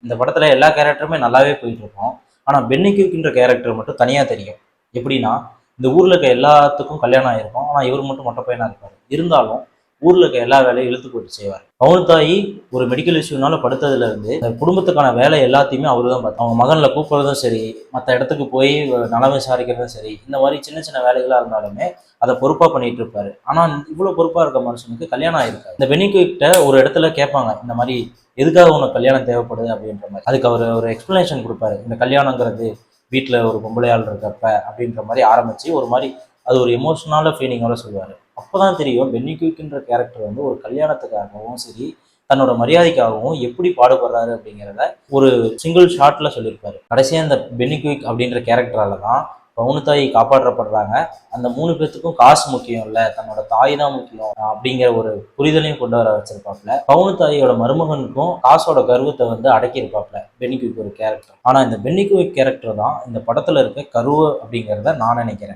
இந்த படத்துல எல்லா கேரக்டருமே நல்லாவே போயிட்டு இருக்கும். ஆனா பென்னி குயிக்ன்ற கேரக்டர் மட்டும் தனியா தெரியும். எப்படின்னா, இந்த ஊர்ல இருக்க எல்லாத்துக்கும் கல்யாணம் ஆயிருக்கும். ஆனா இவர் மட்டும் மொட்டை பையனா இருப்பாரு. இருந்தாலும் ஊர்ல இருக்க எல்லா வேலையும் இழுத்து போட்டு செய்வார். பவுனுத்தாயி ஒரு மெடிக்கல் இஷ்யூனால படுத்ததுல இருந்து இந்த குடும்பத்துக்கான வேலை எல்லாத்தையுமே அவரு தான் பார்த்தாரு. அவங்க மகன்ல கூப்பிடுறதும் சரி, மற்ற இடத்துக்கு போய் நலம் விசாரிக்கிறதும் சரி, இந்த மாதிரி சின்ன சின்ன வேலைகளா இருந்தாலுமே அதை பொறுப்பா பண்ணிட்டு இருப்பாரு. ஆனா இவ்வளவு பொறுப்பா இருக்க மனுஷனுக்கு கல்யாணம் ஆயிருக்காரு. இந்த பென்னி குயிக்ட்ட ஒரு இடத்துல கேட்பாங்க, இந்த மாதிரி எதுக்காக உனக்கு கல்யாணம் தேவைப்படுது அப்படின்ற மாதிரி. அதுக்கு அவர் ஒரு எக்ஸ்பிளனேஷன் கொடுப்பாரு. இந்த கல்யாணங்கிறது வீட்டில் ஒரு பொம்பளையாள் இருக்கப்ப அப்படின்ற மாதிரி ஆரம்பிச்சு ஒரு மாதிரி அது ஒரு எமோஷனலான ஃபீலிங்கோட சொல்லுவார். அப்போதான் தெரியும் பென்னி குயிக்ன்ற கேரக்டர் வந்து ஒரு கல்யாணத்துக்காகவும் சரி, தன்னோட மரியாதைக்காகவும் எப்படி பாடுபடுறாரு அப்படிங்கிறத ஒரு சிங்கிள் ஷாட்ல சொல்லியிருப்பாரு. கடைசியாக இந்த பென்னி குயிக் அப்படின்ற கேரக்டரால தான் பவுனுத்தாயி காப்பாற்றப்படுறாங்க. அந்த 3 பேத்துக்கும் காசு முக்கியம் இல்லை, தன்னோட தாய் தான் முக்கியம் அப்படிங்கிற ஒரு புரிதலையும் கொண்டு வர வச்சிருப்பாப்ல. பவுனுத்தாயோட மருமகனுக்கும் காசோட கர்வத்தை வந்து அடக்கியிருப்பாப்ல பென்னி குயிக் ஒரு கேரக்டர். ஆனா இந்த பென்னி குயிக் கேரக்டர் தான் இந்த படத்துல இருக்க கருவு அப்படிங்கிறத நான் நினைக்கிறேன்.